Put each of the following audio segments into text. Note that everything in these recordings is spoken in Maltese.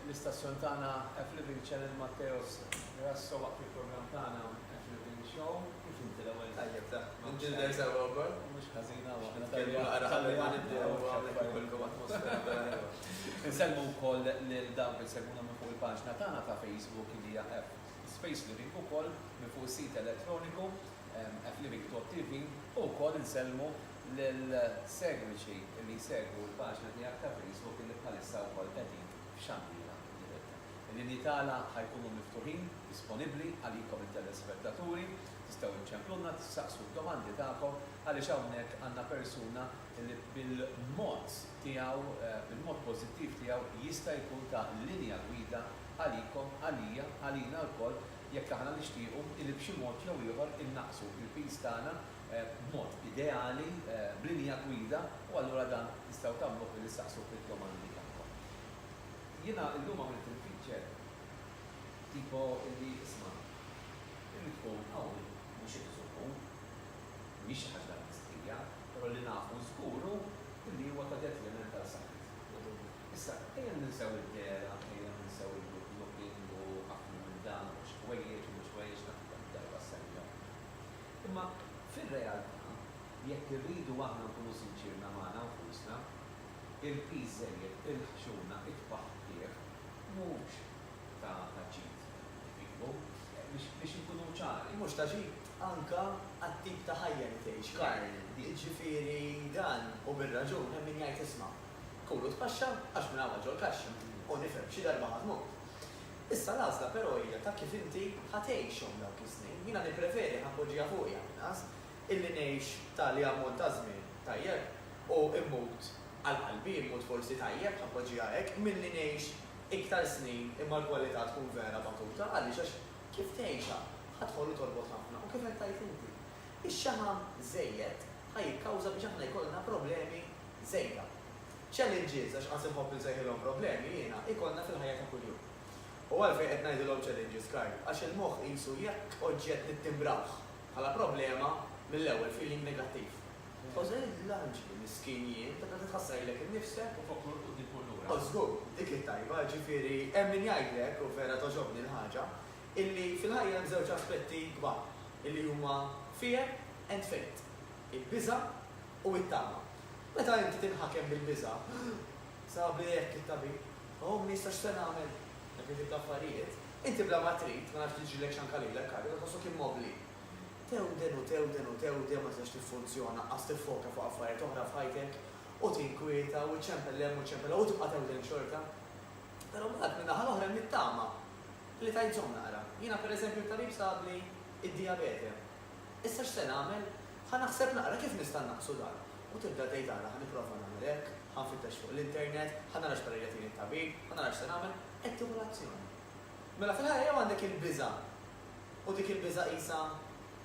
l-istazzjon tagħna F-Living Channel Matteos Rasso waqt il-programm tagħna F-Living Show. Kif inti l-ewwel? Tajjeb ta' inti dersa wkoll? Mhux ħażina Nitkellmu naqra ħalli ma nibdew hawnhekk ikolkom atmosfera. Insellmu wkoll lil dawk li seguna minn fuq il-paġna tagħna ta' Facebook li hija Space Living ukoll minn fuq is-sit elettroniku fliving.tv u wkoll insellmu lil-segwiċi li jsegwu l-paġna tiegħek ta' Facebook li bħalissa wkoll qegħdin f'xandira diretta. Il-linji tagħna ħajkunu miftuħin, disponibbli għalikom il-telespettaturi, tistgħu inċempluna tistaqsu d-domandi tagħkom għaliex hawnhekk għandna persuna li bil-mod tiegħu, bil-mod pożittiv tiegħu jista' jkun ta' linja gwida għalikom, għalija, għalina wkoll jekk aħna nixtiequ li b'xi mod jew ieħor innaqsu il-pis tagħna b'mod ideali, b'linja gwida, u allura dan tistgħu tagħmlu billi tistaqsu fid-domandi tagħkom. Jiena llum għamilt il-feature tipo li isma' li tkun hawn mhux iżomm, mhix xi ħaġa mistrija, però li nafu żguru li huwa ta' detriment tal-saħħit. Issa ejja ninsew id-dera, ejja ninsew il-looking u ħafna minn dan u xwejjeġ u xwejjeġ nagħtu darba s-sena. Imma fil-realtà, jekk irridu aħna nkunu sinċirna magħna nfusna, il-piż żejjed, il-ħxuna, it-paħħieħ mhux ta' ġid fiku, biex inkunu ċari. Mhux ta' ġid, anka għat-tip ta' ħajja li tgħix, Karl. Ġifieri dan u bir-raġun hemm min jgħid isma' kullu tpaxxa għax minn hawn ġol kaxxa u nifhem xi darba ħadmut. Issa l-għażla però hija ta' kif inti ħatgħixhom dawk is-snin. Jiena nippreferi ħappoġġiha fuqja inqas illi ngħix tali ammont ta' żmien tajjeb u immut għal-qalbi immut forsi tajjeb ħappoġġiha hekk milli ngħix iktar snin imma l-kwalità tkun vera batuta għaliex għax kif tgħixha ħadħol u torbot ħafna u kif qed tgħid inti. Ix-xaħam żejjed ħajjikkawża biex aħna jkollna problemi żejda. Challenges għax qas inħobb insejħilhom problemi jiena ikollna fil-ħajja ta' kuljum. U għalfejn qed ngħidulhom challenges Karl, għax il-moħħ qisu jekk oġġett nittimbrawh bħala problema mill-ewwel feeling negattiv. Koża l-lanġi miskinijiet ta' tħassajlek innifsek U fuq u dik lura. żgur, dik it-tajba, ġifieri hemm min jgħidlek u vera toġobni l-ħaġa illi fil-ħajja hemm żewġ aspetti kbar illi huma fear and faith. Il-biża' u t-tama. Meta inti tinħakem bil-biża' sabi hekk it-tabib, ma nistax se nagħmel dak it-tip ta' affarijiet, inti bla ma trid ma nafx tiġilek x'ankalilek karju tħossok immobli. Tewden ma tistax tiffunzjona qas tiffoka fuq affarijiet oħra f'ħajtek u tinkwieta u ċempel hemm u ċempel u tibqa' tewden xorta. Però mbagħad minn naħa l-oħra mit-tama li tajt żomm nara. Jiena pereżempju tabib sabli id-diabete. Issa x'se nagħmel? Ħanaħseb naqra kif nista' naqsu dan. U tibda tgħid ara ħanipprova nagħmel hekk, ħanfittex fuq l-internet, ħanara x'parija tieni t-tabib, ħanara x'se nagħmel, ettimulazzjoni. Mela fil-ħajja jew għandek il-biża' u dik il-biża' qisha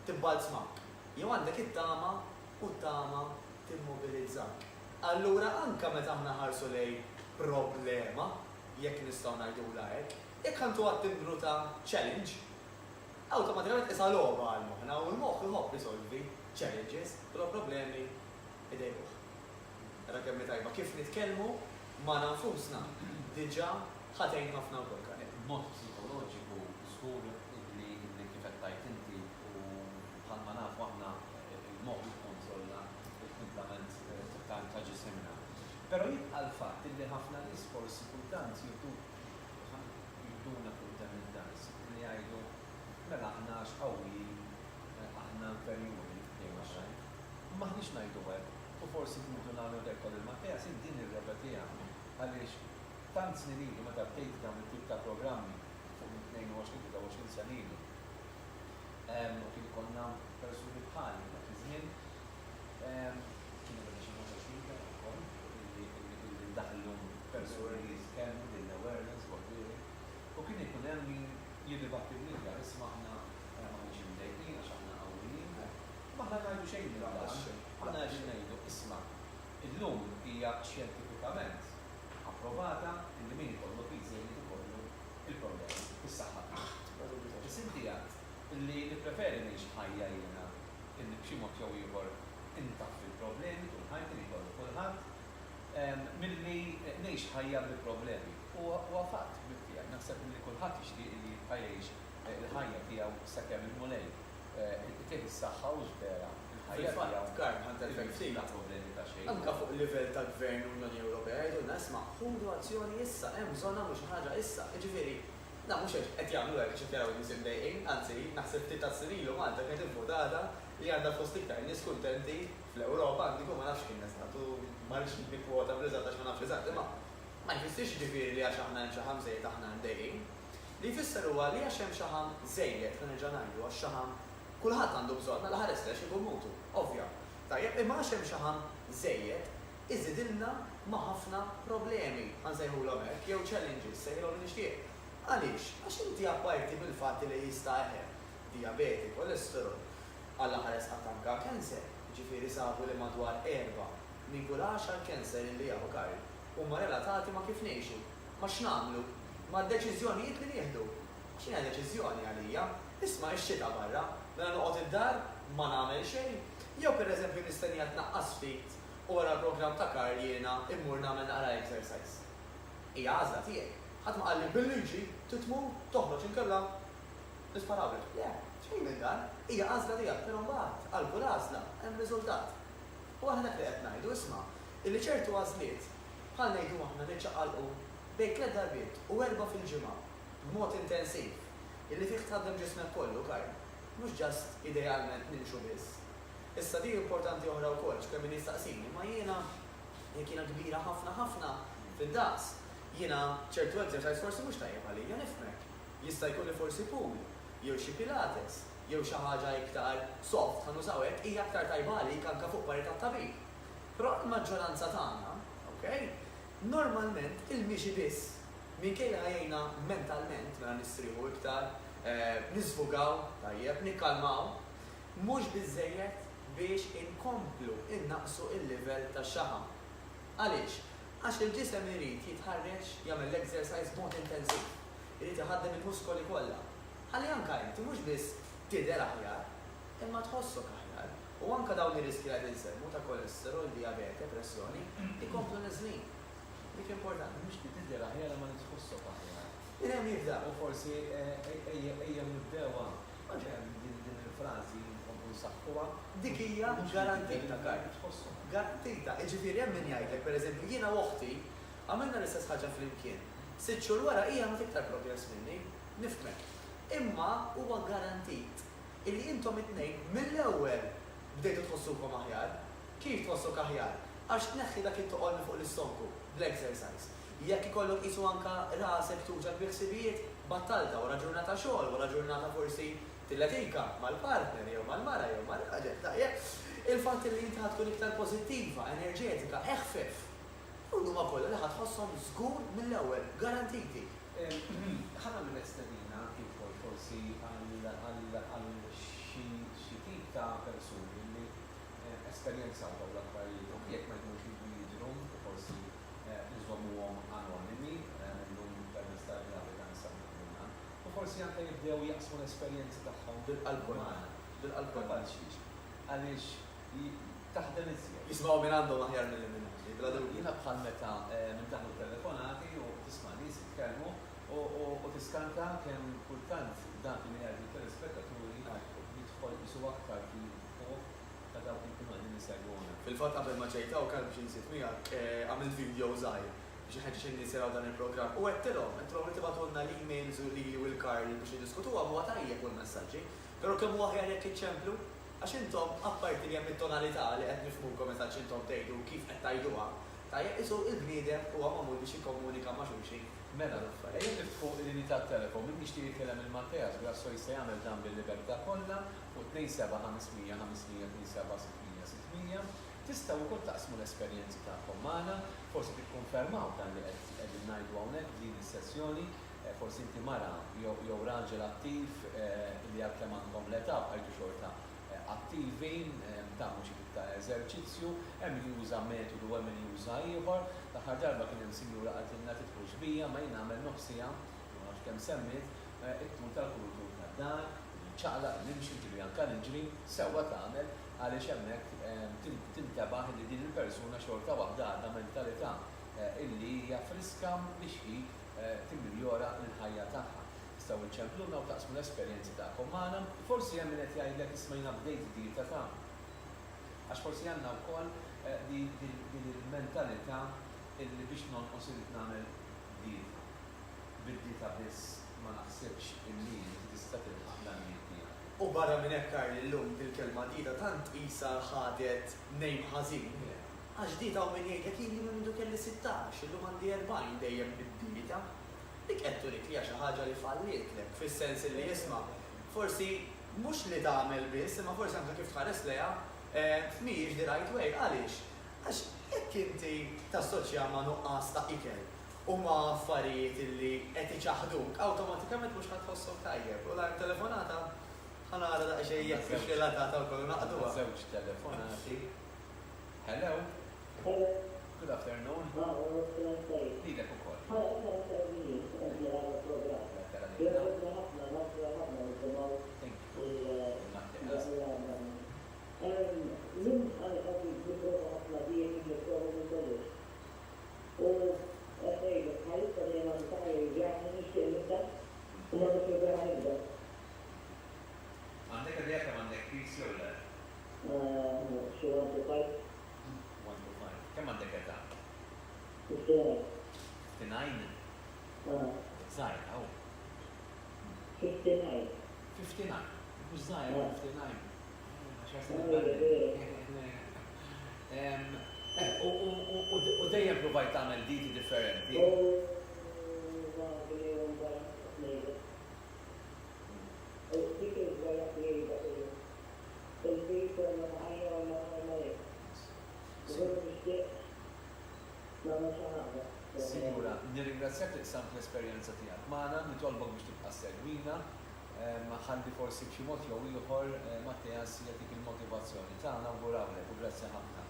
tibbalzmak. Jew għandek it-tama u t-tama timmobilizzak. Allura anke meta aħna ħarsu lejn problema, jekk nistgħu ngħidula hekk, jekk ħantu għat-timbru ta' challenge, awtomatikament qisha logħba għal moħħna u l-moħħ iħobb isolvi challenges, però problemi idejbuh. Ra kemm tajba kif nitkellmu ma' nafusna diġà ħatejn ħafna wkoll kan. Mod psikoloġiku żgur li kif qed tajt inti u bħalma nafu aħna il-moħħ jikkontrolla il-kumplament ta' ġisimna. Però jibqa' l-fatt li ħafna nies forsi kultant jibduna kultant id-dars li jgħidu mela aħna x'qawwi aħna inferjuri jgħidu xejn. Maħniex ngħidu hekk. U forsi kmutu nagħmlu dekol il-Mattea sin din ir-rebetija għaliex tant snin ilu meta bdejt dawn it-tip ta' programmi fuq 22-23 sena ilu. U kien ikollna persuni bħali dak iż-żmien kien hemm xi ħaġa ġdida wkoll li daħlu persuni li jitkellmu din awareness u kien ikun hemm min jidibatti b'nidja isma' aħna maħniex imdejqin għax aħna qawwijin. Maħna ngħidu xejn minn dan. Aħna qegħdin ngħidu isma' illum hija xjentifikament approvata li min ikollu piża li ikollu il-problemi fis-saħħa. Is inti għad illi nippreferi ngħix ħajja jiena illi b'xi mod jew ieħor intaffi l-problemi tul ħajti li jkollu kulħadd milli ngħix ħajja bil-problemi. U fatt bil-tiegħek, naħseb li kulħadd jixtieq li jgħix il-ħajja tiegħu sakemm il-mulej. Tieħ is-saħħa u ġbera. Fil-fatt, Karl, ħantel fejn problemi ta' xejn. Anka fuq il-livell ta' gvern u l-Unjoni Ewropea jgħidu nasma' ħudu azzjoni issa, hemm bżonn nagħmlu xi ħaġa issa. Jiġifieri, mhux qed jagħmlu hekk xi jaraw nies imdejqin, anzi naħseb ftit ta' sinilu Malta kienet invotata li għandha fost iktar nies kuntenti fl-Ewropa għandiku ma nafx kien nistatu ma rridx nikkwota bl-eżatt għax ma nafx eżatt, imma ma jfissirx jiġifieri li għax aħna hemm xi ħamm żejjed aħna mdejqin. Li jfisser huwa li għax hemm xi ħamm żejjed ħa nerġa' ngħidu għax xi ħamm kulħadd għandu bżonn għal ħares lex ikun mutu, ovvja. Tajjeb, imma għax hemm xi ħamm żejjed iżidilna ma' ħafna problemi ħansejħulhom hekk jew challenges sejħilhom li nixtieq. Għaliex? Għax inti apparti mill-fatt li jista' diabeti, kolesterol, alla ħares attanka kanser, ġifieri sabu li madwar 4 minn kull 10 kanser li jaħu Karl huma relatati ma' kif ngħixu, ma' x'nagħmlu, ma' deċiżjonijiet li nieħdu. X'inha deċiżjoni għalija? Isma' x-xita barra, mela noqgħod id-dar ma nagħmel xejn. Jew pereżempju nistennija tnaqqas fit u wara l-programm ta' Karl jiena immur nagħmel naqra exercise. Hija għażla tiegħek. Ħadd ma qalli bil-liġi titmur toħroġ inkella nisparawlek. Le, xejn minn dan, hija għażla tiegħek, però mbagħad għal kull għażla hemm riżultat. U aħna li qed ngħidu isma' illi ċertu għażliet bħal ngħidu aħna niċċaqalqu bejn 3 darbiet u 4 fil-ġimgħa b'mod intensiv illi fih tħaddem ġismek kollu Karl. Mhux ġast idealment nimxu biss. Issa di importanti oħra wkoll x'kemm min jistaqsini, ma jiena jekk jiena kbira ħafna fid-daqs, jiena ċertu exercise forsi mhux tajjeb għalija nifhmek. Jista' jkun li forsi pool, jew xi pilates, jew xi ħaġa iktar soft ħanużaw hekk hija aktar tajba għalik anke fuq parità tabib. Però l-maġġoranza tagħna, okay, normalment il-mixi biss minkejja ħajjejna mentalment mela nistrieħu iktar, nisfugaw, tajjeb, nikkalmaw, mhux biżżejjed biex inkomplu innaqsu il-livell ta' xaħam. Għaliex? Għax il-ġisem irid jitħarreġ jagħmel l-exercise b'mod intensiv. Irid iħaddem il-muskoli kollha. Ħalli anke inti mhux biss tidher aħjar, imma tħossok aħjar. U anke dawn ir-riski qed insemmu ta' kolesterol, diabete, pressjoni, ikomplu niżlin. Dik importanti. Mhux li tidher aħjar ma nitħossok aħjar. Hemm jibda. U forsi ejja nibdewa din il-frażi nsaħħuha. Dik hija garantita Karl. Garantita. Ġifieri hemm min jgħidlek pereżempju jiena u oħti għamilna l-istess ħaġa flimkien. 6 xhur wara hija ma tiktar progress minni, nifhmek. Imma huwa garantit illi intom it-tnejn mill-ewwel bdejtu tħossukom aħjar. Kif tħossuk aħjar? Għax tneħħi dak it-toqolni fuq l-istonku bl-exercise. Jekk ikollok qisu anke rasek tuġak biħsibijiet battalta wara ġurnata xogħol, wara ġurnata forsi tillatika mal-partner jew mal-mara jew mal-raġel tajjeb. Il-fatt li inti tkun iktar pożittiva, enerġetika, eħfef. U huma kollha li ħadħosshom żgur mill-ewwel, garantiti. Ħana mill-estedina ieħor forsi għal xi tip ta' persuni li esperjenzaw dawn l-affarijiet jekk ma jkunux jiġru u forsi niżommuhom anonimi minnhom permezz tal-gravidanza magħmula. U forsi anke jibdew jaqsmu l-esperjenzi tagħhom bil-qalb għaliex taħdem iżjed. Jismgħu minn għandhom aħjar mill-minn. Jiena bħal meta nintaħlu telefonati u tisma' nies jitkellmu u tiskanta kemm kultant dak li jgħidu telespettaturi jidħol jisu aktar fil-fuq ta' dawk li kienu qegħdin isegħuna. Fil-fatt qabel ma ġejtaw kelb xi nsiet miegħek għamilt video żgħir biex iħeġġeġ in-nies jaraw dan il-programm. U għedtilhom li tibatulna l-emails u li u l-Karl biex niddiskutuha huwa tajjeb u l-messaġġi, però kemm huwa aħjar jekk iċċemplu għax intom apparti li hemm it-tonalità li qed nifhmukom meta intom tgħidu kif qed tgħiduha, tajjeb isu il-bniedem huwa magħmul biex jikkomunika ma' xulxin. Mela, ejja niftħu l-linji tat-telefon, min nixtieq jitkellem il-Matteas, Grasso jista' jagħmel dan bil-libertà kollha fuq 27500 tistgħu wkoll taqsmu l-esperjenzi tagħkom magħna, forsi tikkonfermaw dan li qegħdin ngħidu hawnhekk din is-sessjoni, forsi inti mara jew raġel attiv li għadkemm għandhom l-età bħajtu xorta attivi, tagħmlu xi tip ta' eżerċizzju, hemm min juża metodu hemm min juża ieħor. L-aħħar darba kien hemm sinjura qatilna tidħol xbija ma jien nagħmel nofsija, nafx kemm semmit, it-tul tal-kultur tad-dar, ċaqlaq nimxi ġiri anke niġri, sewwa tagħmel għaliex hemmhekk tintabaħ li din il-persuna xorta waħda għandha mentalità illi hija friska biex hi timmiljora l-ħajja tagħha. Tistgħu iċċempluna u taqsmu l-esperjenzi tagħkom magħna, forsi hemm min qed jgħidlek ismajna bdejt dieta tagħna. Għax forsi għandna wkoll din il-mentalità illi biex nonqos irid nagħmel dieta. Bid-dieta biss ma naħsibx illi tista' tilħaq l-għanijiet tiegħek. U barra minn hekk Karl illum bil-kelma dieta tant qisha ħadet nejm ħażin. Għax dieta u min jgħidlek jien mindu kelli 16, illum għandi 40 dejjem bid-dieta. Dik qed turik li xi ħaġa li fallietlek, fis-sens li jisma' forsi mhux li tagħmel biss, imma forsi anke kif tħares lejha mhijiex the right way. Għaliex? Għax jekk inti tassoċja ma' nuqqas ta' ikel u ma' affarijiet illi qed iċaħduk, awtomatikament mhux ħadd tħossu tajjeb. U l telefonata ħanara daqsxejn jekk mhux relatata wkoll naqduha. Żewġ telefonati. Hello. Good afternoon. Lilek ukoll. Għandek il-reka għandek pizzi u le? 1 to 5. Kemm għandek età? 59? Żgħir, aw. 59. Mhux żgħir 59. U dejjem provajt tagħmel dieti differenti. Signora, nirringrazzjak li qsamt l-esperjenza tiegħek magħna, nitolbok biex tibqa' segwina, ħalli forsi b'xi mod jew ieħor Mattias jagħtik il-motivazzjoni tagħna u burawlek u grazzi ħafna.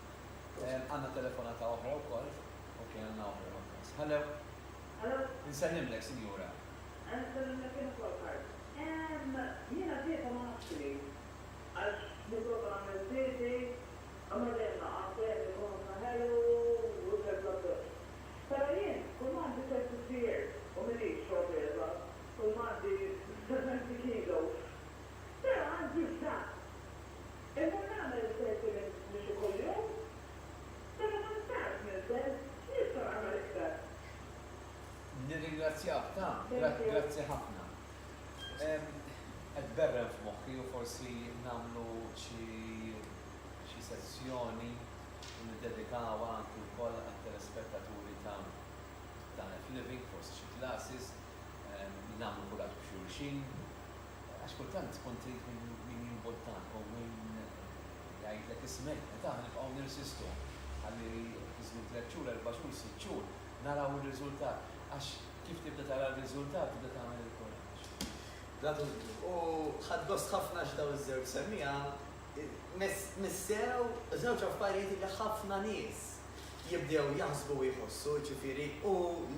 Għandna telefonata oħra wkoll. Okej, għandna oħra Mattias. Hello. Hello. Insellimlek, Sinjura. Nsellimlek ukoll Karl. Jiena dieta ma nafxi għax nipprova nagħmel dieti, għamma dejjem naqgħod ikun ħelu u l-blood. Però jien kull ma għandi ċertu tier u m'iniex xogħol kull ma għandi 70 kilos. Però għandi bżonn. Imma nagħmel ċertu biex ikuljum, però ma nistax niżel, nista' nagħmel iktar. Nirringrazzjak ta' grazzi ħafna. Qed berren f'moħħi u forsi nagħmlu xi sessjoni niddedikawha anke wkoll għat-telespettaturi ta' F-Living, forsi xi classes, nagħmlu kuraġġ b'xulxin. Għax kultant tkun trid min jimbottak u min jgħidlek ismek, meta nibqgħu nirsistu ħalli tiżmut 3 xhur, 4 xhur, 6 xhur, naraw ir-riżultat. Għax kif tibda tara r-riżultat tibda tagħmel il-kuraġġ. U ħadgost ħafna x'daw iż-żewġ semmija, missew żewġ affarijiet li ħafna nies jibdew jaħsbu u jħossu, ġifieri, u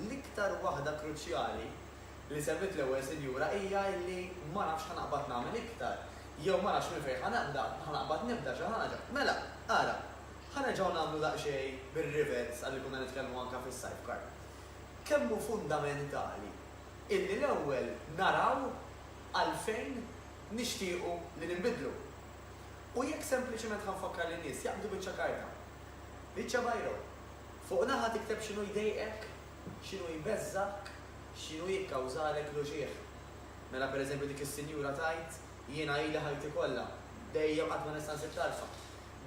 l-iktar waħda kruċjali li semmit l-ewwel sinjura hija li ma nafx ħanaqbad nagħmel iktar. Jew ma nafx minn fejn ħanaqbad nibda xi ħaġa. Mela, ara, ħanerġgħu nagħmlu daqsxejn bir-rivets għalli kunna nitkellmu anke fis-sajf Karl. Kemm hu fundamentali illi l-ewwel naraw għalfejn nixtiequ li nibidlu. U jekk sempliċement ħanfakkar lin nies jaqbdu biċċa karta. Biċċa bajro. Fuq naħa tikteb x'inhu jdejqek, x'inhu jbeżżak, x'inhu jikkawżalek luġieħ. Mela pereżempju dik is-sinjura tajt jiena ilha ħajti kollha dejjem qatt ma nista' nsib tarfa.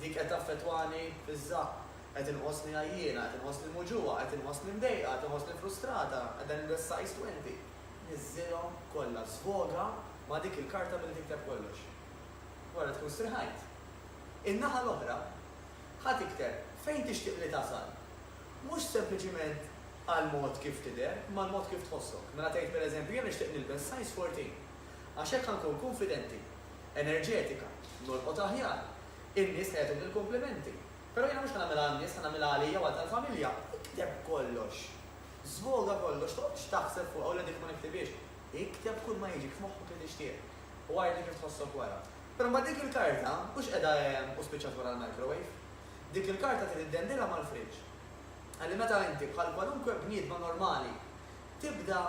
Dik qed taffettwani fiż-żaq, qed inqosni għajjiena, qed inqosni muġuwa, qed inqosni mdejqa, qed inqosni frustrata, qed nilbes size 20. Niżżilhom kollha sfoga ma' dik il-karta billi tikteb kollox. Wara tkun striħajt. In-naħa l-oħra ħadd tikteb fejn tixtieq li tasal. Mhux sempliċiment għal-mod kif tidher, ma l-mod kif tħossok. Mela tgħid pereżempju jien nixtieq nilbes size 14. Għax hekk ħankun konfidenti, enerġetika, nolqot aħjar. In-nies ħejtu il-komplimenti. Però jiena mhux nagħmilha għan-nies, nagħmilha għalija u għall-familja. Ikteb kollox. Żvoga kollox, toqgħodx taħseb fuq u dik ma niktibiex. Ikteb kull ma jiġik f'moħħok li tixtieq. U għajli kif tħossok wara. Però ma dik il-karta, mhux qiegħda u spiċċat wara l-microwave. Dik il-karta trid iddendilha mal-friġġ. Għalli meta inti bħal kwalunkwe bniedma normali tibda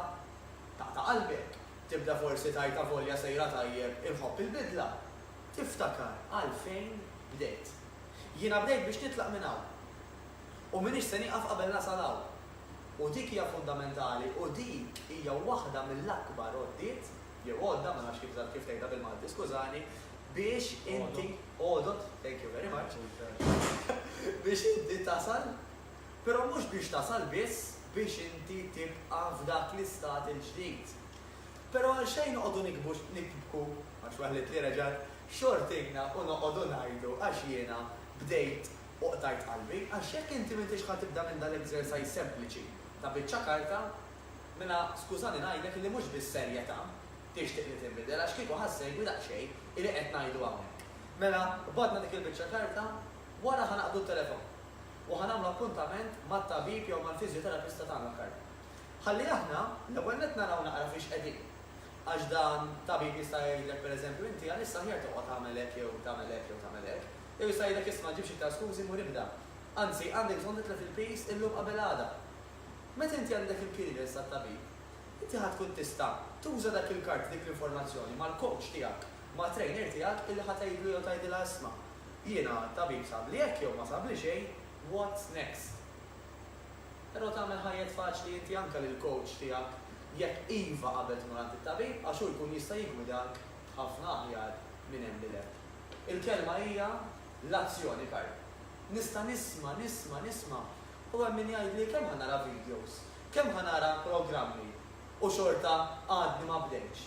ta' qalbek, tibda forsi tajta volja sejra tajjeb inħobb il-bidla. Tiftakar għalfejn bdejt. Jiena bdejt biex nitlaq minn hawn. U minix se nieqaf qabel nasalaw. U dik hija fundamentali u dik hija waħda mill-akbar għoddiet jew għodda ma nafx kif tgħidha bil-Malti, skużani, biex inti għodot, thank you very much, biex inti tasal, però mhux biex tasal biss biex inti tibqa' f'dak l-istat il-ġdid. Però għal xejn noqogħdu nikbku, għax waħlet li reġal, xortigna u noqogħdu ngħidu għax jiena bdejt u qtajt qalbi, għax jekk inti m'intix ħad tibda minn dal-eżersajz sempliċi ta' biċċa karta, mela skużani ngħidlek li mhux bis-serjetà tixtieq li tinbidel għax kieku ħassejn daqsxejn li qed ngħidu hawnhekk. Mela badna dik il-biċċa karta, wara ħanaqdu t-telefon u ħanagħmlu appuntament mat-tabib jew mal-fiżjoterapista tagħna karta. Ħalli aħna l-ewwel qed naraw naqra fiex qegħdin. Għax dan tabib jista' jgħidlek pereżempju inti għalissa ħjar toqgħod tagħmel hekk jew tagħmel hekk jew tagħmel hekk. Jew jista' jgħidlek isma' ġibx iktar skużi mur ibda. Anzi, għandek bżonn titlef il-pejs illum qabel għada. Meta inti għandek il-kirjes tat-tabib, inti ħad tkun tista' tuża dak il-kart dik l-informazzjoni mal-coach tiegħek, ma' trainer tiegħek illi ħadd tgħidlu jew tgħidilha isma'. Jiena tabib sabli hekk jew ma sabli xejn, what's next? Però tagħmel ħajjed faċli inti anke lill-coach tiegħek jekk iva qabel tmur għand it-tabib għax hu jkun jista' jigwidak ħafna aħjar minn hemm bilek. Il-kelma hija l-azzjoni kart. Nista' nisma' u hemm min jgħidli kemm ħanara videos, kemm ħanara programmi u xorta għadni ma bdejx.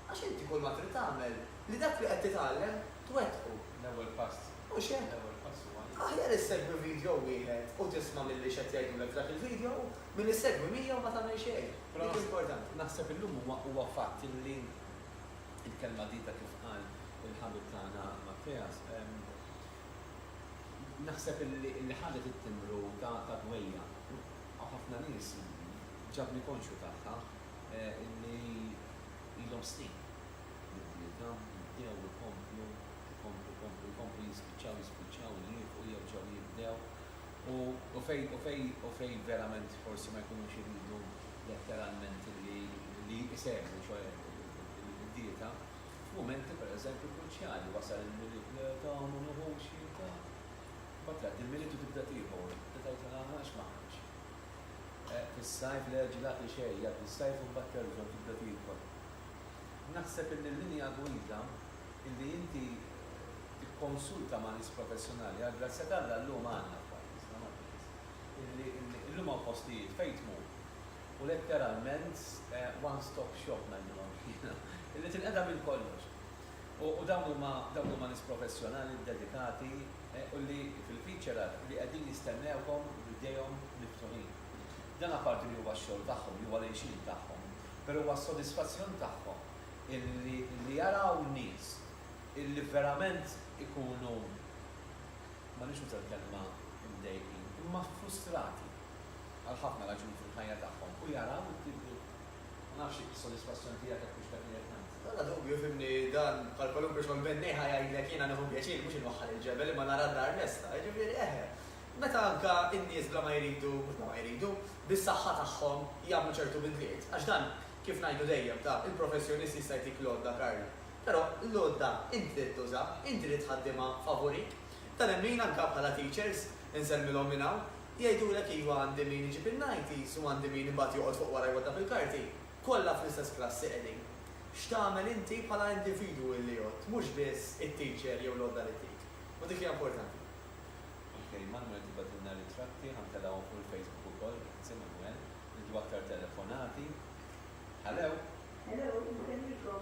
Għax inti kull ma trid tagħmel li dak li qed titgħallem twettqu. L-ewwel pass. Mhux hekk. L-ewwel pass huwa. Aħjar issegwi video wieħed u tisma' milli x'qed jgħidulek dak il-video milli issegwi mija u ma tagħmel xejn. Dik importanti. Naħseb illum huwa fatt li il-kelma dita kif qal il-ħabib tagħna Mattias, naħseb li ħadet it-timru ta' dwejja. Ħafna nies ġabni konxu tagħha li ilhom snin. Bidlieta jibdew ikomplu jispiċċaw jiequ jerġgħu jibdew. U fej verament forsi ma jkunux iridu letteralment li jsegwu id-dieta. F'mumenti pereżempju kruċjali wasal il-milit ta' monoħoxi ta' Batrat, il-militu tibda tiħor, tibda jtħanaħax maħħax. Fis-sajf li ġilat li xejja, fis-sajf un-batter ġon tibda tiħor. Naħseb il-linja gwida illi inti konsulta ma' nis professjonali, għal-grazzja talla l-lum għanna il-lum għaw postijiet, fejtmu. U letteralment one-stop shop najdilom jina, illi til-edha minn kollox. U dawnu ma' nis professjonali dedikati u li fil-featurat li għedin jistennewkom bidejhom miftuħin. Dan apparti li huwa x-xogħol tagħhom, li huwa l-għejxin tagħhom, però huwa s-sodisfazzjon tagħhom illi jaraw nies illi verament ikunu ma nix użal kelma mdejqin, imma frustrati għal ħafna raġuni fil-ħajja tagħhom u jaraw tibdu ma nafx is-sodisfazzjon tiegħek jekk mhux dak li qed ngħid. Dalla dubju fimni dan bħal kwalunkwe xogħol benneħa jgħidlek jiena nieħu pjaċir mhux inwaħħal il-ġebel imma nara d-dar lesta, jiġifieri eħe. Meta anke n-nies bla ma jridu, mhux ma jridu, bis-saħħa tagħhom jagħmlu ċertu bidliet. Għax dan kif ngħidu dejjem ta' il-professjonist jista' jtik lodda Karl. Però l-lodda inti trid tuża, inti trid tħaddimha favorik. Tal-emmin anke bħala teachers insemmilhom minn hawn jgħidulek iva għandi min iġib il-90s u għandi min imbagħad joqgħod fuq wara jwadda fil-karti. Kollha fl-istess klassi qegħdin. X'tagħmel inti bħala individwu li jgħod, mhux biss it-teacher jew l-għodda li tik. U dik hija importanti. Ok, Manuel tibatilna ritratti, ħantelawhom fuq il-Facebook ukoll, insieme Manuel, niġu aktar telefonati. Hello. Hello, nsennikom.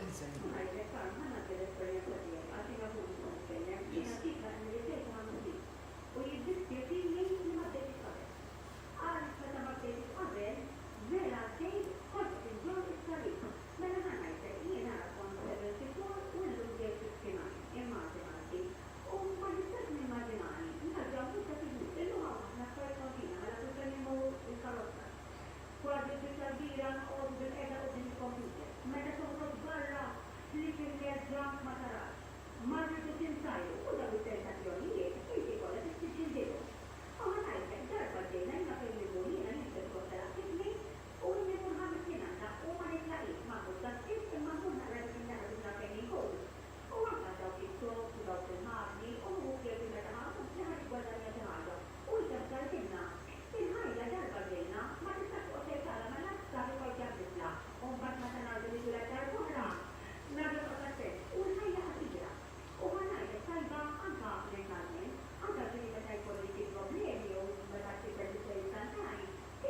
Għajtek għanna l-esperienza tiegħek, għatina fuq nitkellem, jiena tika n-ritek għandu dik. U jiddispjaċini li ma tgħidx qabel. Għaliex meta ma tgħidx qabel, vera tgħid kont tinġor is-sarit. Mela ngħidlek jiena kont 74 u llum ġejt 69, immaġinati. U ma nistax nimmaġinani, nerġa' mhux qed iġud, illum hawn aħna affarijiet kontina mela kif nimmu il-karozza. Kważi biex kbira noqogħdu bil-qiegħda qudiem il-computer. Meta toħroġ barra li fil-ġrank ma tarax. marri tu tinsajju u dawn it-tentazzjonijiet inti kollha tistiġġielhom. U ħanajtek darba ġejna jina fejn il-mulina nisbet kollha tifni u inni kulħadd jiena u ma nitlaqix ma' kull imma nkun naqra dik il-naħa fejn inkun. U anke dawk it-top u dawk il-ħarni u kif meta ħadd ħadd gwadanja xi ħaġa. U jtabdaltilna il-ħajja darba ġejna ma tistax toqgħod tara ma nafsa li kol jabbitla u mbagħad meta ngħidu li tura dar oħra nagħdu qasasset u l-ħajja qasira. U ħanajtek tajba anke legalment, anke ġieli meta jkolli xi problemi u meta tikber li se jistantaj,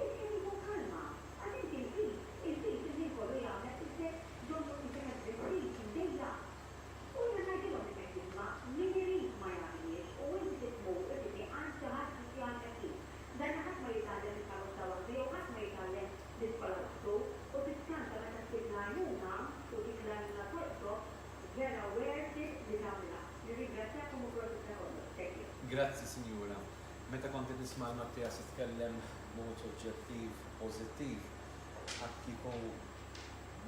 il-ħin ikun kalma. Għad inti il-fit li jkollu jagħmel issek ġollu tiġeħed bil-fit imdejja. U jien ngħidilhom il-mekkizma min irid ma jagħmilx u inti titmur irridi għand xi ħadd biex jagħmel kif. Dan ħadd ma jitgħallem il-karozza waħdi u ħadd ma jitgħallem l-iskola waħdu u tiskanta meta ssib l-għajnuna u dik l-għajnuna torqod vera worth it li tagħmilha. Nirringrazzjakom ukoll titneħollu. Thank you. Grazzi, Sinjura. Meta kont nisma' Mattia se tkellem b'mod oġġettiv, pożittiv, ħadd kieku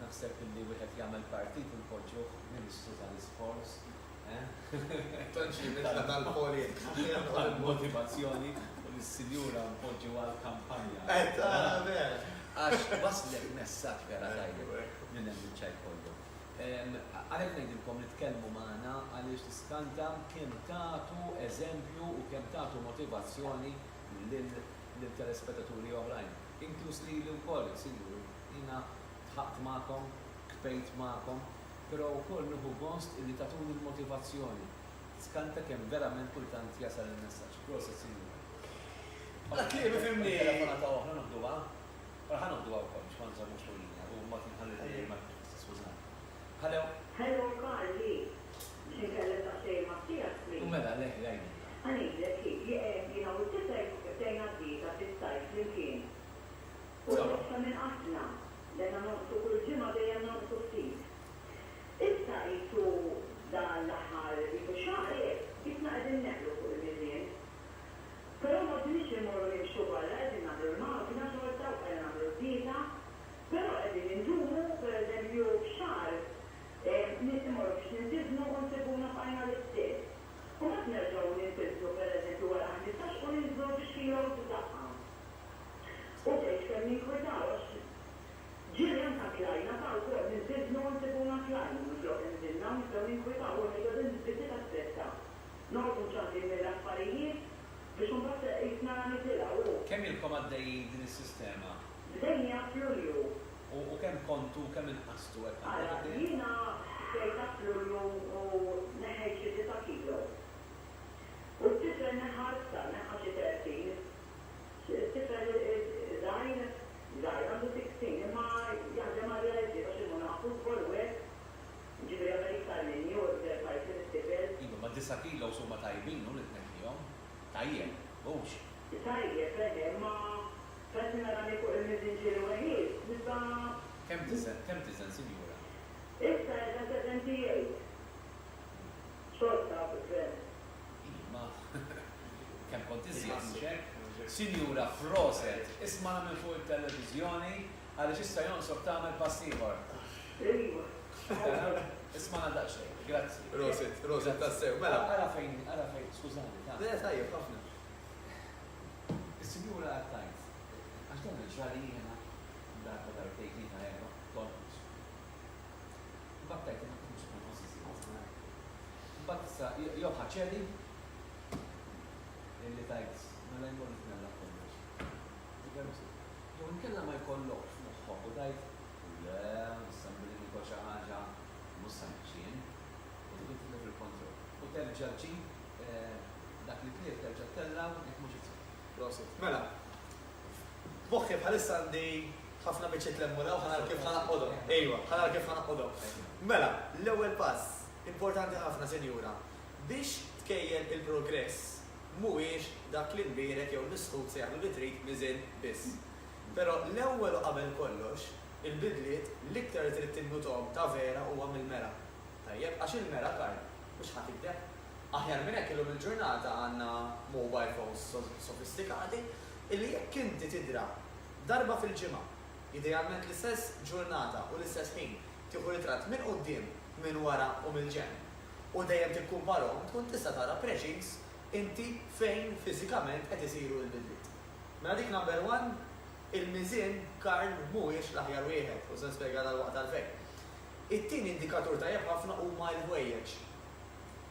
naħseb illi wieħed jagħmel partit inpoġġuh Ministru tal-Isports. Tonċi, meta tal-polin. Motivazzjoni u l-Sinjura npoġġu għall-kampanja. Vera. Għax waslek messaġġ vera tajjeb minn hemm il-ċaj kollu. Għalhekk ngħidilkom nitkellmu magħna għaliex tiskanta kemm tagħtu eżempju u kemm tagħtu motivazzjoni lill-telespettaturi oħrajn. Inkluż lili wkoll, Sinjur, jiena tħaqt magħkom, kbejt magħkom, però wkoll nieħu gost illi tagħtuni l-motivazzjoni. Skanta kemm verament kultant jasal il-messaġġ. Proset, Sinjur. Għala kliem ifimni. Telefonata oħra nobduha. Ħa nobduha wkoll biex ma nżommux xulina u ma tinħalli ma skużani. Hello. Hello, Carly. Xinkellem ta' xejn ma' tiegħek U please. mela leħ jgħid. Għanidlek jiena u t-tisek tejna d-dita t-istajt flimkien. U Sawa. t-tista minn qatna, l-għana noqtu kull ġimma dejjem noqtu ftit. Issa jitu dan l-aħħar jitu xaqri, jitna għedin neħlu fuq il-mizien. Pero ma t-nix imorru nimxu għalla għedin għamlu l-maqna xorta u għedin għamlu d-dita, pero għedin indumu, per eżempju, b'xar, nisimorru biex nintiznu u nsibuna fajna l-istess. U ma t-nerġaw nintiznu, per eżempju, għal 15 u nizzu biex kilo t-taqqa. U biex kemm ninkwitaw, ġiri għanka klajna ta' u kol nintiznu u nsibuna klajna, mux lok nizilna, nistaw ninkwitaw u għal għadin nizilna stressa. Noqtu ċanti mill-affarijiet biex unbat jisna nizila u. Kemm ilkom għaddejjin din is-sistema? Bdejni għaflulju. U kemm kontu, kemm inqastu hekk? Għala, jina fejt għaflulju u neħħej xi 9 kilo. U t-tifel neħħarsa, neħħa xi 30. T-tifel zaħir, għandu 16, imma jaħdem għal realizi għax imma naħfu l-kolwek, ġibri Amerika l-linju, u t-tifel t-tifel. Iva, ma 9 kilo summa tajbin u l-tneħħihom. Tajjeb, ux. Tajjeb, ma Fassi narani fuq il-mizzinġieri u għahir, nista... Kemm tiżen, Sinjura? Issa jgħda 78. Xorta, b'fred. Ima, kemm kont iżjed mxek? Sinjura, proset, isma' minn fuq il-televizjoni għaliex issa jonsob tagħmel pass ieħor. Iva. Isma' daqsxejn, grazzi. Roset tassew, mela. Ara fejn, skużani, ta' Le, tajjeb, ħafna. Is-Sinjura għattajt. Għax dan il-ġrali jena darba darbtejt li ta' jena tonus. Battajt jena kux tonus jisir. Battisa, jow ħaċeli illi tajt, ma la jmur nitnella kollox. Jow nkella ma jkollok f'moħħok u tajt, le, nissambili li kol xaħġa mussanċin, u tibit fil-kontrol. U terġaġi, dak li klief terġa tellaw, jek mux jitsu. Roset. Mela, moħħi bħalissa għandi ħafna biċċiet lemmu law, ħanar kif ħanaqqodhom. Ejwa, ħanar kif ħanaqqodhom. Mela, l-ewwel pass, importanti ħafna, Senjura, biex tkejjel il-progress mhuwiex dak li nbierek jew l-isħud se jaħlu li trid miżin biss. Però l-ewwel u qabel kollox, il-bidliet l-iktar li trid tinnutom ta' vera huwa mill-mera. Tajjeb, għax il-mera kar mhux ħatikdeb. Aħjar minn hekk illum il-ġurnata għandna mobile phones sofistikati illi jekk inti tidra darba fil-ġimgħa, idealment l-istess ġurnata u l-istess ħin tieħu ritratt minn quddiem, minn wara u mill-ġenb. u dejjem tikkumparhom tkun tista' tara preċiż inti fejn fiżikament qed isiru l-bidliet. Mela dik number one, il-miżin Karl mhuwiex l-aħjar wieħed u se nispjega dal-waqt għalfejn. It-tieni indikatur tajjeb ħafna huma l-ħwejjeġ.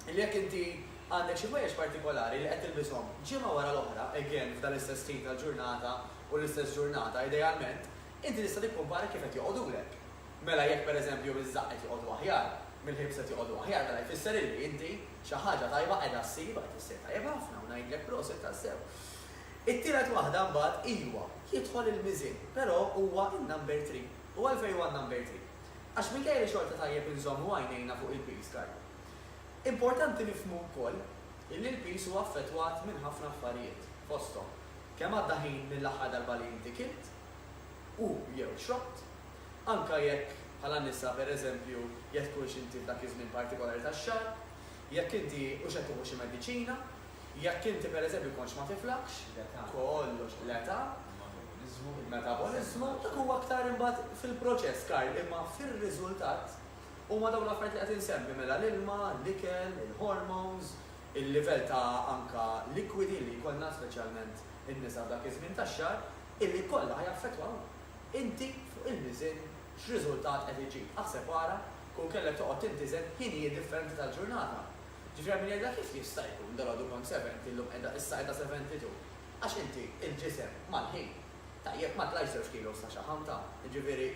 Li jekk inti għandek xi ħwejjeġ partikolari li qed tilbishom ġimgħa wara l-oħra, again f'dan l-istess ħin tal-ġurnata u l-istess ġurnata idealment, inti tista' tikkumpara kif qed joqogħdulek. Mela jekk pereżempju biż-żaq qed joqogħdu aħjar, mill-ħibs qed joqogħdu aħjar, mela jfisser illi inti xi ħaġa tajba qiegħda ssir qed issir tajjeb ħafna u ngħidlek proset tassew. It-tielet waħda mbagħad iwa jidħol il-miżin, però huwa in-number 3. U għalfejn huwa n-number 3. Għax minkejja li xorta tajjeb inżommu għajnejna fuq il-peace card. Importanti nifhmu wkoll illi l-peace huwa affettwat minn ħafna affarijiet fosthom. Kemm għadda ħin mill-aħħar darba li inti kilt u jew xrobt, anke jekk bħala nisa pereżempju jekk tkunx inti f'dak iż-żmien partikolari tax-xahar, jekk inti u xed tieħu xi mediċina, jekk inti pereżempju konx ma tiflax, kollox l-età, il-metabolizmu, dak huwa aktar imbagħad fil-proċess Karl, imma fir-riżultat huma dawn l-affarijiet li qed insemmi mela l-ilma, l-ikel, il-hormones, il-livell ta' anka likwidi li jkollna speċjalment in-nisa dak iż-żmien tax-xahar, illi kollha ħajaffettwaw inti fuq il-miżin x'riżultat qed iġib. Aħseb wara kun kellek toqgħod tintiżen ħinijiet differenti tal-ġurnata. Ġifieri min jgħidlek kif jista' jkun dalgħadu kont 70 illum qiegħda issa qiegħda 72. Għax inti il-ġisem mal-ħin tajjeb ma tlajx 10 kilos ta' xi ħamta, ġifieri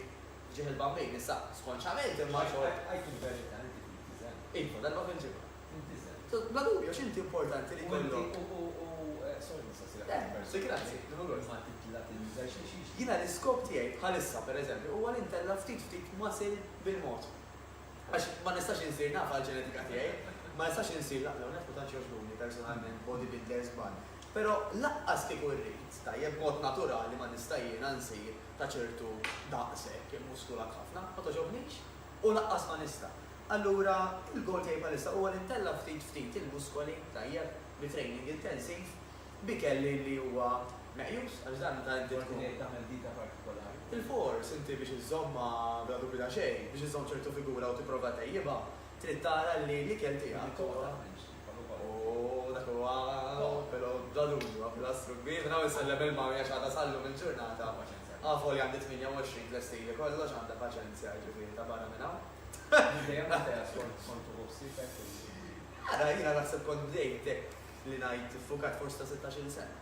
ġieħ il-bambejn issa skonċament imma xogħol. Għajtu verità inti tintiżen. Iva, darba fil-ġimgħa. Tintiżen. Bla dubju x'inti importanti li jkollok. Sorry, nista' Sì, grazzi. Ma titla tinżel xi Jiena l-iskop tiegħi bħalissa pereżempju huwa li ntella ftit muscle bil-mod. Għax ma nistax insir naf għall-ġenetika tiegħi, ma nistax insir laqgħu nefku ta' ġoġbuni personalment bodybuilders ban. Però laqqas kieku rrid tajjeb mod naturali ma nista' jiena nsir ta' ċertu daqshekk muskulat ħafna, ma toġobniex u laqqas ma nista'. Allura il-gol tiegħi bħalissa huwa li ntella ftit il-muskoli tajjeb bi training intensiv bi kelli li huwa meqjus, għax dan ta' inti tkun tagħmel dita partikolari. il-fors inti biex iżomma bla dubju ta' xejn, biex iżomm ċertu figura u tipprova tejjibha, trid tara li l-ikel tiegħek dak huwa però bla dubju pilastru kbir, nagħmel sellem il-ma għax għadha sallu mill-ġurnata. Għafu li għandi 28 l-estili kollox għandha paċenzja ġifieri ta' barra minn hawn. Dejjem għandha kontu ħossibek. Ara jiena naħseb kont bdejt li ngħid iffukat forsi ta' 16-il sena.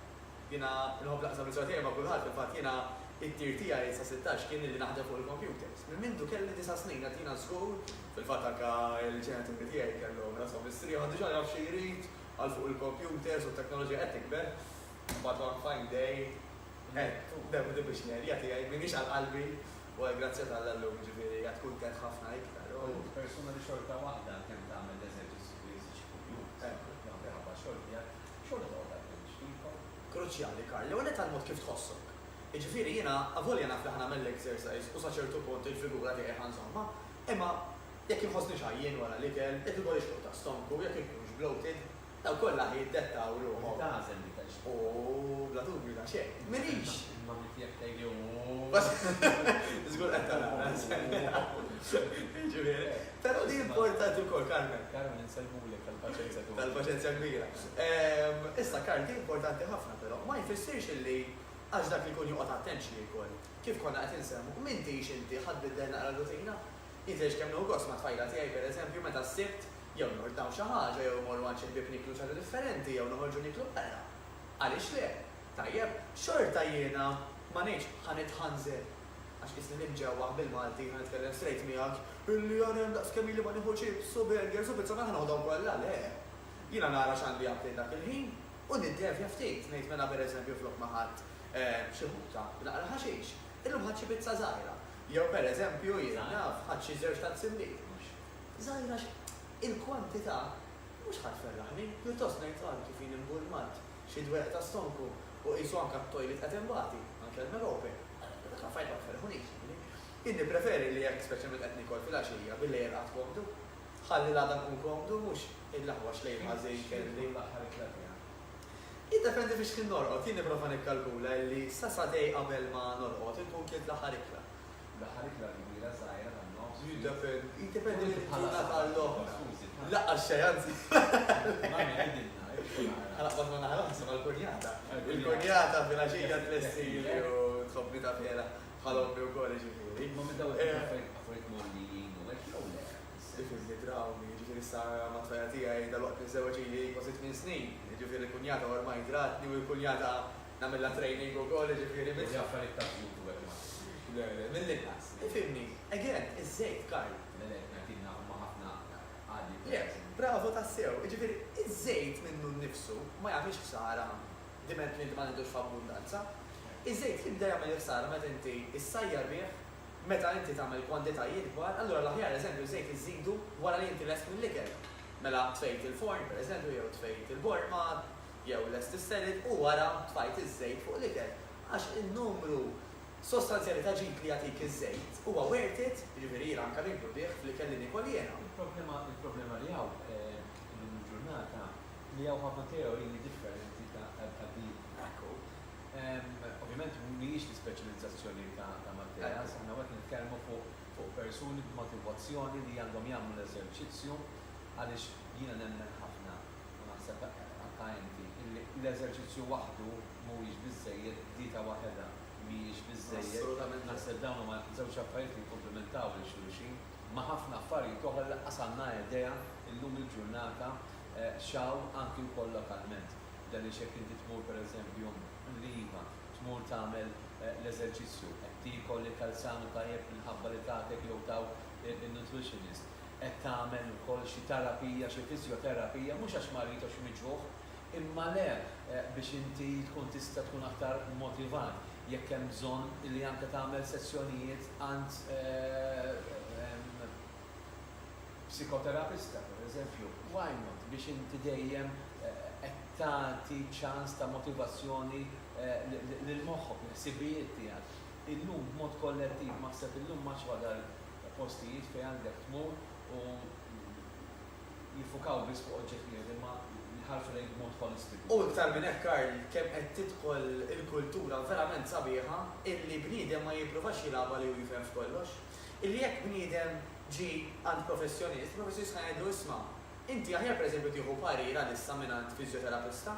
Jiena nħobb laqsam il-sotija ma' kulħadd fil-fatt jiena it-tir tiegħi sa 16 kien li naħdem fuq il-computers. Minn mindu kelli 9 snin qed jiena żgur, fil-fatt anke l-ġenituri tiegħi kellhom rashom mistrieħ għandi ġara xi jrid għal fuq il-computers u t-teknoloġija qed tikber. Mbagħad one fine day, debu di biex nerja tiegħi minix għal-qalbi u grazzi tal-allum ġifieri qed kuntent ħafna iktar. Persuna li xorta waħda kemm tagħmel eżerċizzju fiżiċi kuljum. Kruċjali, Karl, u tal-mod kif tħossok. Ġifieri jiena avolja naf li ħana mill-exercise u sa ċertu punt il-figura tiegħi ħansomma, imma jekk inħossni xajjien wara l-ikel, jekk ikun ixtuq ta' stomku, jekk ikunx bloated, daw kollha jiddettaw ruħhom. Tażel li tax. Bla dubju ta' xejn. Minix. Ma mitjek tgħidli Żgur qed tara. Ġifieri. Però di importanti wkoll, Carmen. Carmen insellmulek tal-paċenzja tu. Tal-paċenzja kbira. Issa Karl, di importanti ħafna però, ma jfissirx illi għax dak li kun joqgħod attention jkoll. Kif konna qed insemmu, m'intix inti ħaddidel naqra rutina. Jidhirx kemm nieħu gost ma' tfajla tiegħi pereżempju meta s-sibt jew nordaw xi ħaġa jew morru għand xi bib niklu xi differenti jew noħorġu niklu barra. Għaliex le? Tajjeb, xorta jiena ma ngħidx ħanitħanżel. Għax isni nimġewwa bil-Malti ħan nitkellem straight miegħek illi għarem daqs kemm li ma nieħu chips u burgers u pizza ma ħanħodhom kollha le. Jiena nara x'għandi għabtejn dak il-ħin u niddevja ftit ngħid mela pereżempju flok ma ħadd xi ħutta naqra ħaxix. Illum ħadd xi pizza żgħira. Jew pereżempju jiena naf ħadd xi żewġ ta' zimbiet. Żgħira il-kwantità mhux ħadd ferraħni, pjuttost ngħid għal kif jien imbulmat xi dweq ta' stonku u qisu anke t-toilet qed imbagħti anke l-merope. Dak affarijiet ma ferħunix. Inni preferi li jekk speċjalment qed nikol fil-għaxija billi qed komdu, ħalli l-għadha nkun komdu mhux il-laħwa xlejn ħażin kelli. Jiddefendi fiex kien norqod, jien nipprova nikkalkula li sa satej qabel ma norqod inkun kien l-aħħar ikla. daħħalik la kbira żgħira tan-nofs. Jiddependi mill-ġurnata għall-oħra. Laqqa xejanzi. Mami għedilna, Għalaqbad ma naħalom mal-kurjata. Il-kurjata fil-ħaxija t-lessil u tħobbi ta' fjera bħal-ommi u kolli ġifiri. Ma minn daw affarijiet mollin u hekk jew le. Ġifiri drawmi, ġifiri sa' matfajja tiegħi dal-waqt nizzewaġi li kważi 8 snin. Ġifiri l-kunjata ormai dratni u l-kunjata namilla training u kolli ġifiri Ġi affarijiet ta' fjutu hekk ma. mill-inqas. Ifimni, again, iż-żejt Karl. Għedilna huma ħafna għaddi. Bravo tassew, ġifiri, iż-żejt minnu nnifsu ma jagħmilx ħsara diment li ma nidux f'abbundanza. Iż-żejt jibda jagħmel ħsara meta inti issajjar bih, meta inti tagħmel kwantitajiet kbar, allura l-aħjar eżempju żejt iżidu wara li inti lest mill-ikel. Mela tfejt il-forn, pereżempju, jew tfejt il-bormad, jew lest is-selid u wara tfajt iż-żejt fuq l-ikel. Għax in-numru sostanzjali ta' ġid li jagħtik iż-żejt huwa worth it, ġifieri anke ninkludih fl-ikel li nikol jiena. Il-problema li hawn illum il-ġurnata li hawn ħafna teoriji differenti ta' din. Ovvjament mhijiex l-ispeċjalizzazzjoni ta' Matteas, aħna waqt nitkellmu fuq persuni b'motivazzjoni li għandhom jagħmlu l-eżerċizzju għaliex jiena nemmen ħafna u naħseb anke inti l-eżerċizzju waħdu mhuwiex biżżejjed dieta waħedha mhijiex biżżejjed. Naħseb dawn huma żewġ affarijiet li jkomplementaw lil xulxin ma' ħafna affarijiet oħra li qasalna idea illum il-ġurnata xaw anki wkoll lokalment. Dan li xekk inti tmur pereżempju l-iva, tmur tagħmel l-eżerċizzju, qed tiekol li kalzanu tajjeb minħabba li tagħtek jew taw il-nutritionist, qed tagħmel ukoll xi terapija, xi fiżjoterapija, mhux għax marit u xi miġruħ, imma le biex inti tkun tista' tkun aktar motivat jekk hemm bżonn li anke tagħmel sessjonijiet għand psikoterapista, per eżempju, why not? Biex inti dejjem qed tagħti ċans ta' motivazzjoni lil moħħok, l-ħsibijiet tiegħek. Illum b'mod kollettiv naħseb illum ma xwadar postijiet fejn għandek tmur u jiffukaw biss fuq oġġettijiet imma jħarsu lejn b'mod holistiku. U iktar minn hekk Karl, kemm qed tidħol il-kultura verament sabiħa illi bniedem ma jippruvax jilagħba li jifhem f'kollox. Illi jekk bniedem ġi għand professjonist ħajdu isma' inti aħjar pereżempju tieħu parira issa mingħand fiżjoterapista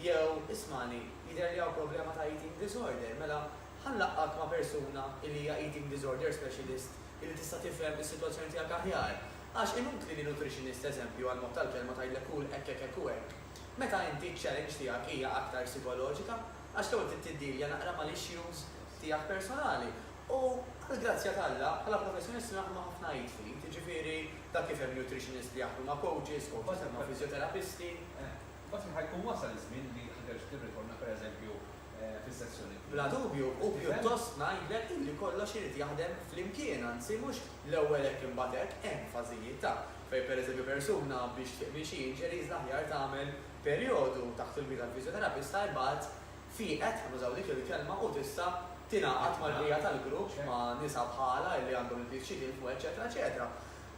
jew ismani jidher li hawn problema ta' eating disorder, mela ħanlaqqak ma' persuna li hija eating disorder specialist illi tista' tifhem is-sitwazzjoni tiegħek aħjar. Għax inutli li nutritionist eżempju għal mod tal-kelma tgħidlek kull hekk u hekk. Meta inti ċ-challenge tiegħek hija aktar psikoloġika, għax l-ewwel tiddilja naqra mal-issues tiegħek personali. U għal-grazzja tal-la, bħala professjonisti naħdmu ħafna jitfi, ġifieri dak kif hemm nutritionist li jaħdmu ma' coaches, ma' fiżjoterapisti. Bas ħajkun wasal iż-żmien li ħaderx tirritorna pereżempju fis-sezzjoni. Bla dubju, u pjuttost ngħidlek li kollox irid jaħdem flimkien, anzi mhux l-ewwel hekk imbagħad hekk hemm fażijiet ta' fejn pereżempju persuna biex tieqmi xi injuries l-aħjar tagħmel perjodu taħt il-bita tal-fiżjoterapista imbagħad fieqet ħanużaw dik il-kelma u tista' tingħaqad mal-bqija tal-grupp ma' nisa bħala li għandhom il-pixċi tilfu, eċetera, eċetera.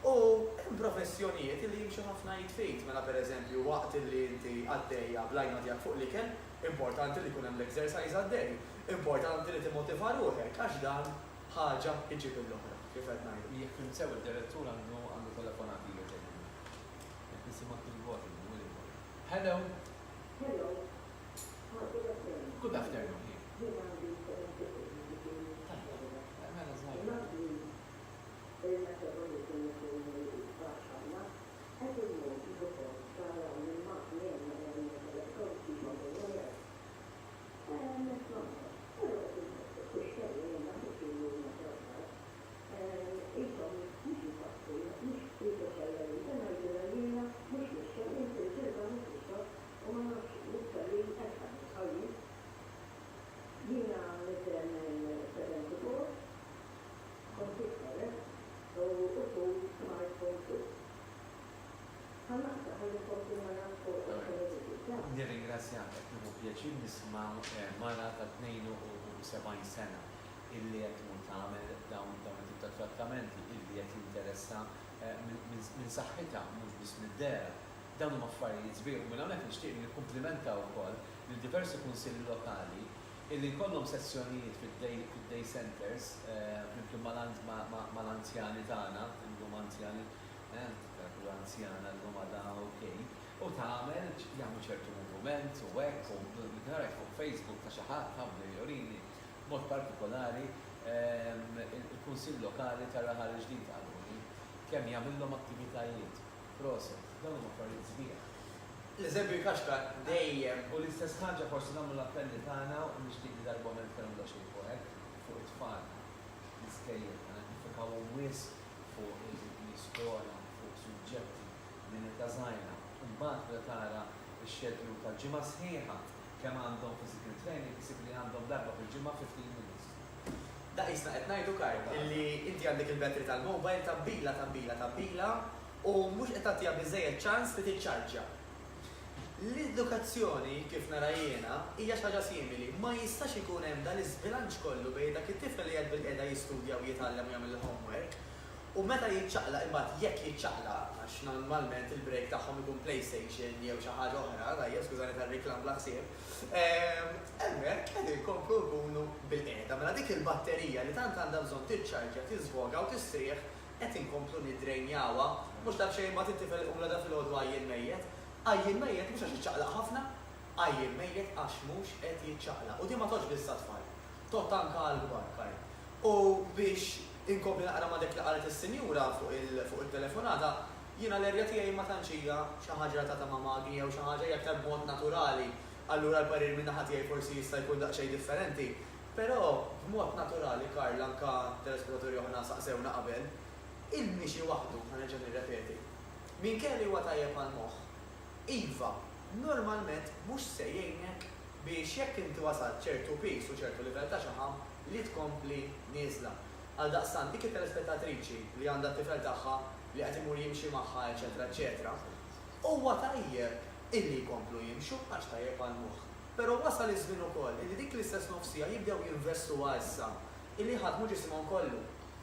U hemm professjonijiet li jimxu ħafna jitfejt, mela pereżempju waqt li inti għaddejja blajna tiegħek fuq l-ikel, importanti li jkun hemm l-exercise għaddej, importanti li timmotiva ruħek għax dan ħaġa iġib l-oħra, kif qed ngħidu. Jekk finsew id-direttur għandu telefonati li ġejjin. Jekk nisimgħu il-voti. Hello. Hello. Good afternoon. Nirringrazzjak, nieħu pjaċir nisma' mara ta' 72 sena illi qed tmur tagħmel dawn it-tip ta' trattamenti illi qed jinteressa minn saħħitha mhux biss mid-dera. Dawn huma affarijiet żbieħ u minn hawnhekk nixtieq nikkumplimenta wkoll lil diversi kunsilli lokali illi jkollhom sessjonijiet fid-day centers flimkien mal anzjani tagħna, illum anzjani, u anzjana l-lum għadha okej, u tagħmel jagħmlu ċertu moviment u hekk u nara fuq Facebook ta' xi ħadd ħabbli jorini mod partikolari il-Kunsill Lokali tar-Raħal il-ġdid għaluni kemm jagħmilhom attivitajiet proset, dawn huma affarijiet żgħira. L-eżempju kaxka dejjem. U l-istess ħaġa forsi nagħmlu l-appelli tagħna u nixtieq li darba nitkellmu da xejn fuq hekk fuq it-tfal l-iskejjel nifikawhom wisq fuq l-iskola fuq suġġetti minn età żgħira. Imbagħad meta tara x-xedju tal-ġimgħa sħiħa kemm għandhom physical training isib li għandhom darba fil-ġimgħa 15 minutes. Da jisna qed ngħidu kajt illi inti għandek il-battery tal-mobile tabbila u mhux qed tagħtiha biżejjed ċans li tiċċarġja. L-edukazzjoni kif nara jiena hija xi ħaġa simili, ma jistax ikun hemm dan iż-bilanċ kollu bejn dak it-tifel li qed bil-qiegħda jistudja u jitgħallem u jagħmel il-homework u meta jiċċaqla imbagħad jekk jiċċaqla għax normalment il-break tagħhom ikun PlayStation jew xi ħaġa oħra, tajjeb skużani tar-riklam bla ħsieb. Hemmhekk qed inkomplu nkunu bil-qiegħda mela dik il-batterija li tant għandha bżonn tiċċarġja, tiżvoga u tistrieħ qed inkomplu nidrenjawha mhux taf xejn ma tifel umlada fil-għodu għajjin mejjed. Għajjin mejjed mhux għax jiċċaqlaq ħafna, għajjin mejjed għax mhux qed jiċċaqlaq. U di ma toġ biss tfal, tot anke għall-kbar kaj. U biex inkompli naqra ma dak li qalet is-sinjura fuq il-telefonata, jiena l-erja tiegħi ma tantx hija xi ħaġa ta' magni jew xi ħaġa aktar b'mod naturali. Allura l-parir minn naħa tiegħi forsi jista' jkun daqsxejn differenti. Però b'mod naturali Karl anke telespettatori oħra saqsewna qabel, il-mixi waħdu ħanerġa' nirrepeti. Minkejja li huwa tajjeb għall-moħħ. Iva, normalment mhux se jgħinek biex jekk inti wasal ċertu pis u ċertu livell ta' xaħam li tkompli nieżla. Għal daqstant dik it-telespettatriċi li għandha t-tifel tagħha li qed imur jimxi magħha, eċetera, eċetera, huwa tajjeb illi jkomplu jimxu għax tajjeb għall-moħħ. Però wasal iż-żmien ukoll illi dik l-istess nofsija jibdew jinvestu issa illi ħadmu ġisimhom kollu.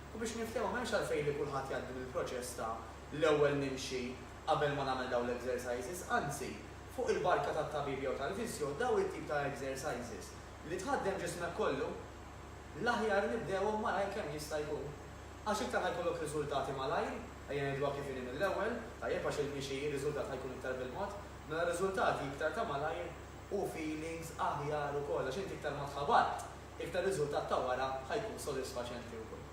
U biex niftehom m'hemmx għalfejn li kulħadd jgħaddi bil-proċess ta' l-ewwel nimxi qabel ma nagħmel dawn l-exercises, anzi, fuq il-barka tat-tabib jew tal-fisjo daw it-tip ta' exercises li tħaddem ġismek kollu, l-aħjar nibdewhom malajr kemm jista' jkun. Għax iktar ħajkollok riżultati malajr, ejja ngħidwa kif inhi mill-ewwel, tajjeb għax il-mixi r-riżultat ħajkun iktar bil-mod, mela riżultati iktar ta' malajr u feelings aħjar ukoll għax inti iktar ma tħabat, iktar riżultat ta' wara ħajkun sodisfaċenti wkoll.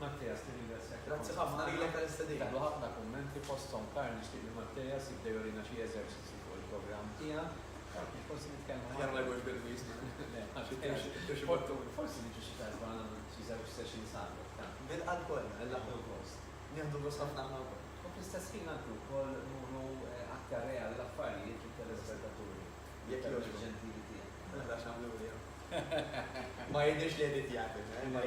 Mattejas, tingrazzjak. Grazzi ħafna lilek tal-istedin. Għallu ħafna kummenti postom Karl nixtieq li Mattejas jibdew jorina xi eżerċizzi fuq il-programm tiegħek. Forsi nitkellmu. Jan ma jgħux bil-wis. Forsi niġu xi tagħrif għandna xi żewġ sessions għandek. Bil-alkoll, L-aħħar post. nieħdu gost ħafna ħafna. U fl-istess ħin anke wkoll nuru aktar reali l-affarijiet u telespettaturi. Jekk jogħġbu. Ġentili tiegħek. Għax għamlu li ma jidrix li edit jgħakil, ma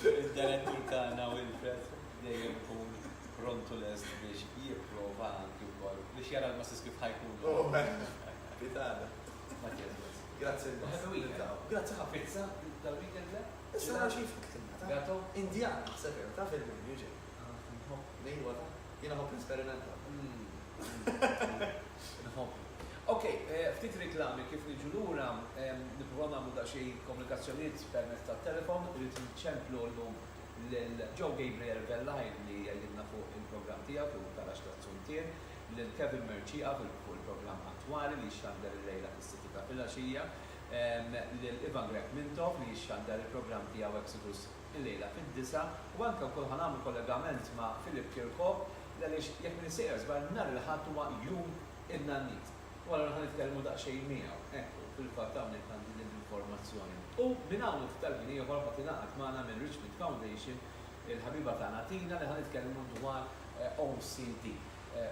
Il-direttur tagħna Wilfred dejjem ikun prontu lest biex jipprova anki wkoll biex jara l-massis kif ħajkun. Bitada. Grazzi. Grazzi ħafna. Pizza tal-weekend le? Issa xi fiktina. Gatto? Indjana, sefer, ta' fil-menju ġej. Nejwa ta' jiena ħobb esperimenta. Ok, ftit riklami kif niġu lura, nippruvaw nagħmlu daqsxejn komunikazzjonijiet permezz tat-telefon, irid nċemplu llum lil Joe Gabriel Vellajn li jgħidilna fuq il-programm tiegħu fuq tarax taż-Żuntien, lil Kevin Merċija fuq il-programm attwali li jxandar il-lejla fis-sitti ta' filgħaxija, lil Ivan Grek Mintov li jxandar il-programm tiegħu Exodus il-lejla fid-disa, u anke wkoll ħanagħmlu kollegament ma' Philip Kirkhope għaliex jekk minn isejjer żbar nhar li ħadd huwa jum in-nannit. U allura ħan nitkellmu daqsxejn miegħu, ekku, fil-fatt hawnhekk għandi din l-informazzjoni. U minn hawn it-talbin ieħor ma tingħaqad magħna minn Richmond Foundation il-ħabiba tagħna Tina li ħan nitkellmu dwar OCD.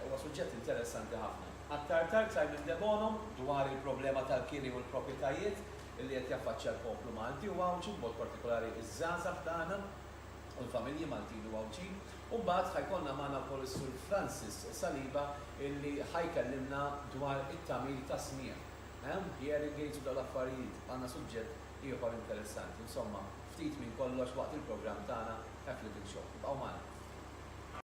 Huwa suġġett interessanti ħafna. Attar Simon Debonom dwar il-problema tal-kiri u l-proprjetajiet li qed jaffaċċja l-poplu Malti u hawn b'mod partikolari iż-żgħażagħ tagħna u l-familji Maltin u għawċin. U mbagħad ħajkonna magħna wkoll is-Sur Francis Saliba illi ħajkellimna dwar it-tagħmir ta' smigħ. Hearing aids u dal-affarijiet għandna suġġett ieħor interessanti. Insomma, ftit minn kollox waqt il-programm tagħna Affiliate Shop. Bqgħu magħna.